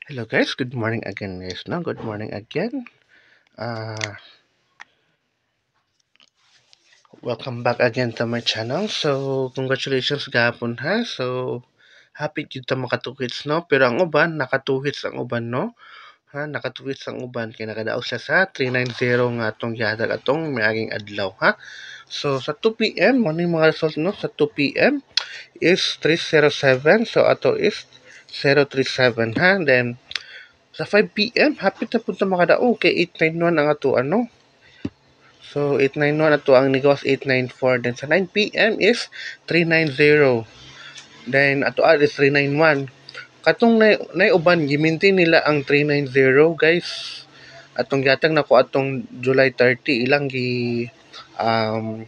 Hello guys, good morning again guys. No, good morning again. Uh, Welcome back again to my channel. So, congratulations gapon ha. So, happy dito makatuhits no. Pero ang uban, nakatuhits ang uban no. Ha, nakatuhits ang uban kaya nakadaog siya sa 390 nga atong gihatag atong miaging adlaw ha. So, sa 2 p.m. mo ni mga result no sa 2 p.m. is 307. So, ato is 037 ha. Then sa 5 p.m. hapit na punta makadaog kay 891 ang ato ano. So, 891 ato ang negos 894. Then sa 9 p.m. is 390. Then ato is 391. Katong uban gimintin nila ang 390 guys. Atong gihatag nako atong July 30 um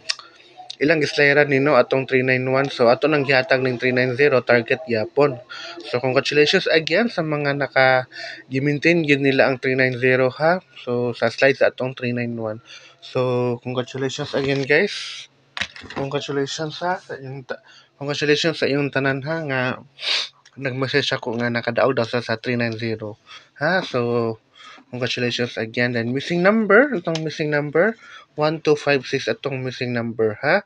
ilang gislayaran nino atong 391. So ato nang gihatag ning 390 target gyapon. So congratulations again sa mga naka gimintin gyud nila ang 390 ha. So sa slides atong 391. So congratulations again guys. Congratulations ha sa inyong congratulations sa iyong tanan ha nga nag-message ako nga nakadaog daw sa 390 ha. So congratulations again. Then missing number, itong missing number 1256 atong missing number ha.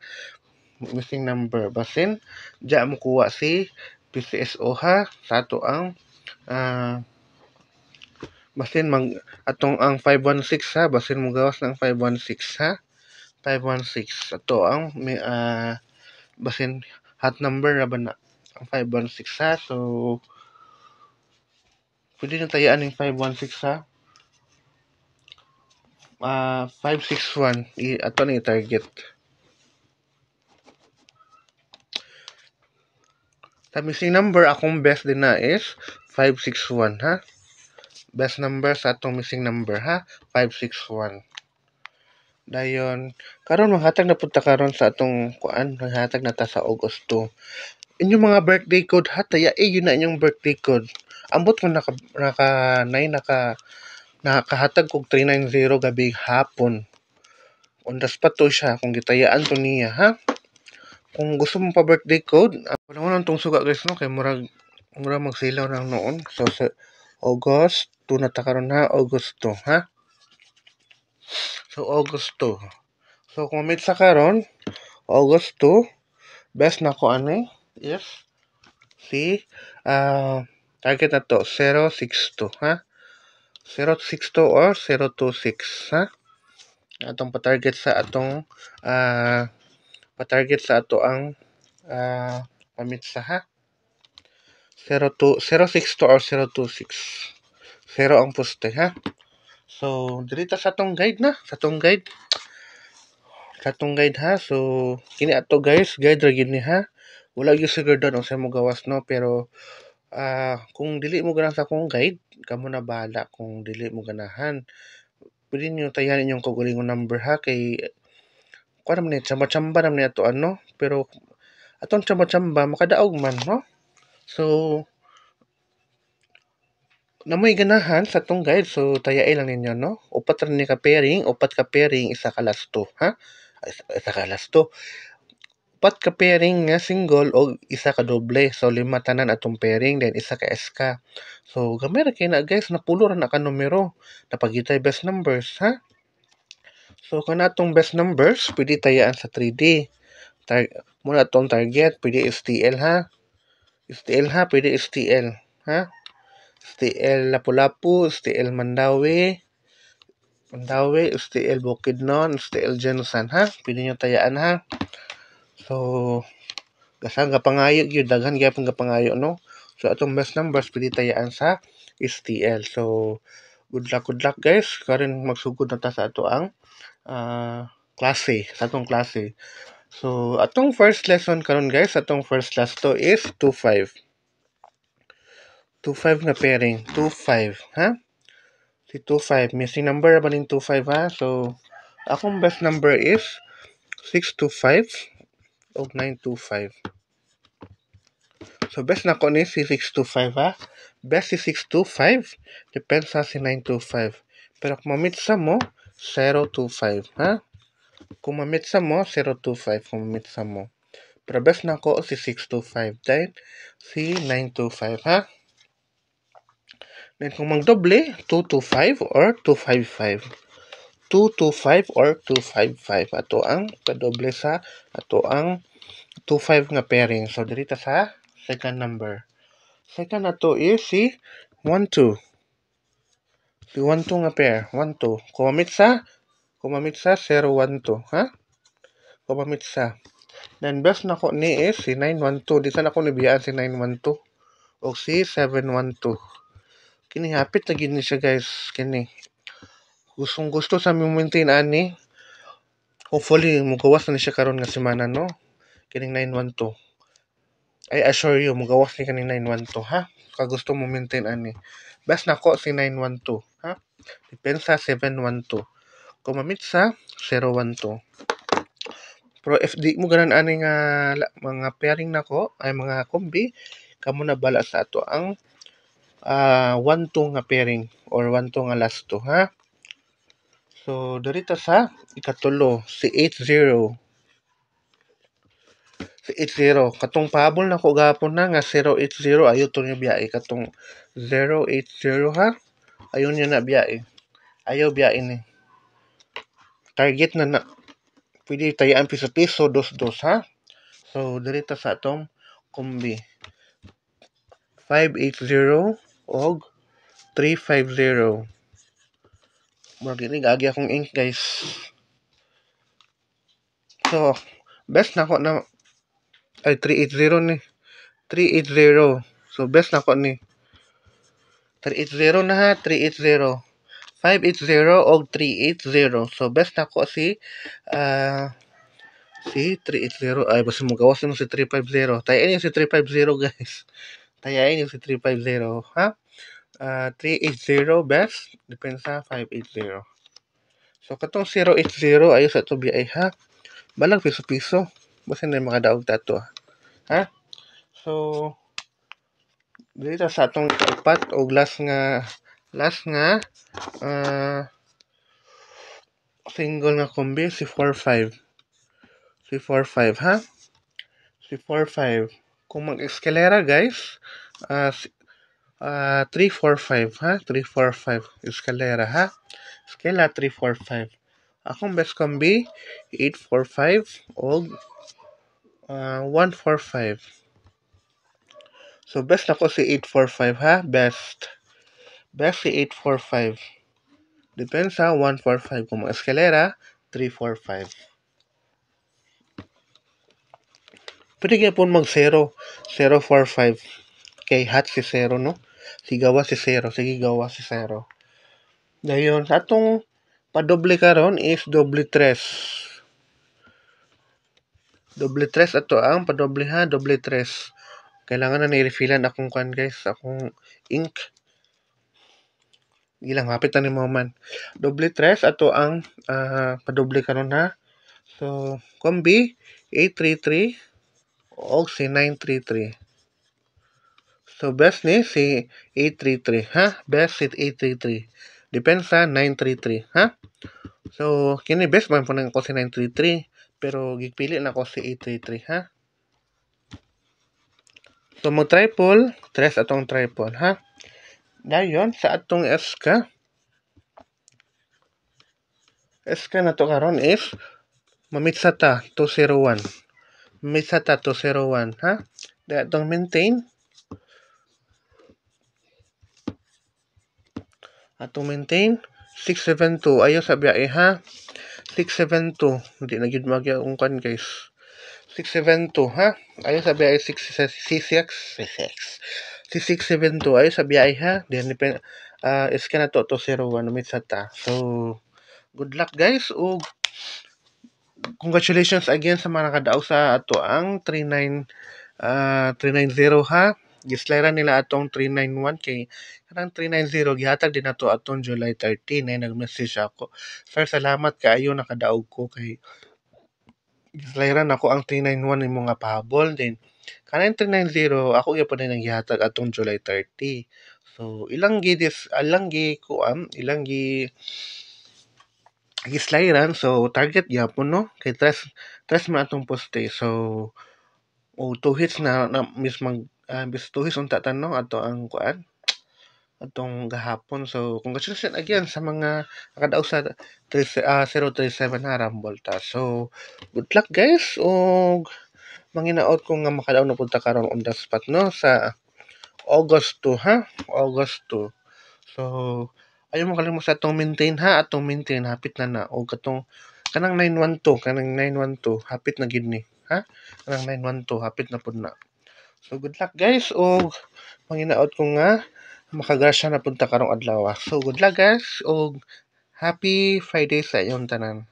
Missing number basin diya mo kuha si PCSO ha sa ato ang basin mag atong ang 516 ha, basin mo gawas ng 516 ha. 516 ato ang basin hot number ra ba na ang 516 ha. So pwede na tayaan ng 516 ha. 561 ato na i-target. Sa missing number akong best din na is 561 ha. Best number sa atong missing number ha, 561. Dayon, karon maghatag na punta karon sa atong kuan, maghatag na ta sa Agosto. Inyong mga birthday code ha, taya yun na inyong birthday code. Ambot ko nakahatag kog 390 gabi hapon. On the spot to siya kung gitayaan to niya ha. Kung gusto mo pa birthday code, wala mo nang tong suga guys no kay murag magsilaw nang noon. So sa August 2 na ta karon ha, Agosto ha. So Agosto. So kung meet sa karon, Agosto, best na ko ani is si target na to 062 ha. 062 or 026 ha. Atong pa-target sa atong pa-target sa ato ang pamitsa ha. 062 or 026. 0 ang poste ha. So, dirita sa atong guide na. Sa atong guide. Sa atong guide ha. So, kini ato guys. Guide ra gini ha. Wala gyud siguro doon ang sa mo gawas no. Pero, kung dili mo ganahan sa akong guide, kamo na bahala kung dili mo ganahan. Pwede nyo tayan inyong kaugalingong number ha. Kay, kuha naman ni, tsamba-tsamba naman ni ato ano. Pero, atong tsamba-tsamba, makadaog man no. So, namoy ganahan sa tong guide, so tayain lang ninyo, no? Upat rin ni ka pairing, upat ka pairing, isa ka lasto, ha? Isa ka lasto. Upat ka pairing nga single o isa ka doble. So, lima tanan atong pairing, then isa ka SK. So, gamay ra kay na guys, napulo ra na ka numero. Napagitay best numbers, ha? So, kung atong best numbers, pwede tayaan sa 3D. Muna atong target, pwede STL, ha? STL, ha? Pwede STL, ha? STL Lapu-Lapu, STL Mandawi, STL Bukidnon, STL Jensen ha. Pwede nyo tayaan ha. So, gasang gapangayo gyud daghan gyapon gapangayo no. So atong best numbers pwede tayaan sa STL. So, good luck guys. Karon magsugod na ta sa ato ang klase, sa atong klase. So, atong first lesson karon guys, atong first class to is 25. 25 na pairing, 25 ha. Si 25. Missing number ba ning 25 ha? So, akong best number is 625 o 925. So, best na ko ni si 625 ha? Best si 625. Depends sa si 925. Pero kung mamit sa mo, 025 ha? Kung mamit sa mo, 025 kung mamit sa mo. Pero best na ko si 625. Then, si 925 ha? Then kung magdoble, 225 or 255. 225 or 255. Ato ang padoble sa ato ang 25 nga pairing. So, dito sa second number. Second ato is si 12. Si 12 nga pair. 12. Kumamit sa 012. Ha? Kumamit sa. Then, best na ko ni is si 912. Di sana ko nabiyaan si 912. O si 712. Kini hapit na gini siya guys. Kini. Gustong gusto sa maintain ani. Hopefully, mugawas na siya karon nga semana, no? Kining 912. I assure you, mugawas ni kaning 912, ha? Kagusto mo maintain ani. Best na ko si 912, ha? Depensa 712. Kumamit sa 012. Pero if di mo ganan ani nga mga pairing nako ay mga kombi, kamo na bala sa ato ang 1-2 nga pairing or 1-2 nga last 2, ha? So, dito sa ikatulo, si 80. Si 80. Katong pahabol na ko gapon na nga 080. Ayaw to niya biyae. Katong 080 ha. Ayaw niya na biyae. Ayaw biyae ni. Target na. Pwede tayaan piso-piso, dos-dos ha. So, dito sa atong kombi. 580 og 350. Maginig agi akong ink guys. So, best na ko na ay 380 ni. 380. So, best na ko ni. 380 na ha. 380. 580 og 380. So, best na ko si 380. Ay, basta mo gawas mo si 350. Tayain yung si 350 guys. Tayain yung si 350. Ha? 380 best. Depende sa 580. So, katong 080 ayos sa tubi ay ha. Balang piso-piso. Basta na makadaog tato ha. So, dito sa atong upat o last nga single nga kombi si 45. Si 45 ha. Si 45. Kung mag-eskalera guys, 345 ha. 345 eskalera ha. Skala 345. Akong best kombi 845 o 145. So best ako si 845 ha. Best si 845. Depende sa 145. Kung mag-eskalera, 345. Pwede kaya po mag 045. Kay hat si 0, no? Sigawa si 0. Sige, gawa si 0. Dayon, sa atong padoble karon is doble 3. Doble 3 ato ang padoble ha. Doble 3. Kailangan na nai-refillan akong kan guys. Akong ink. Ilang hapit na ni mo man. Doble 3 ato ang padoble karon ha. So, kombi 833 o si 933. So, best ni si 833, ha? Best si 833. Depende sa 933, ha? So, kini best man po ko si 933. Pero, gipili na ko si 833, ha? So, mag-triple. 3 atong triple, ha? Dayon, sa atong SK. SK na to karon is mamitsa ta 201. Mamitsa ta 201, ha? Dayon, atong maintain. Atong maintain 672 ayo sa biyahe ha. 672 hindi na gyud magya kung kan guys. 672 ha. Ayo sa biyahe 666 si 672 ayo sa biyahe ha. Then iska na to 201 umit sa ta. So good luck guys ug congratulations again sa mga nakadaog sa ato ang 390 ha. Gislairan nila atong 391 kay kanang 390 gihatag din nato atong July 13 ay nag-message ako. Sir, salamat kaayo nakadaog ko kay gislairan ako ang 391 nimo nga pahabol din. Kanang 390 ako gyapon din ang gihatag atong July 30. So ilang gislairan so target gyapon no kay tres man atong poste. So o 2 hits na mismang bis 2 hits unta tanong ato ang kuan atong gahapon. So congratulations again sa mga nakadaog sa 037 ha Rumble ta. So good luck guys ug manginaot ko nga makadaog na punta karon on the spot no sa August 2 ha, August 2. So ayaw mo kalimot sa atong maintain ha, atong maintain hapit na na og kanang 912 hapit na gid ni ha. Kanang 912 hapit na pud na. So good luck guys ug manginaot ko nga makagrasya na punta karong adlaw. So good luck guys ug happy Friday sa inyong tanan.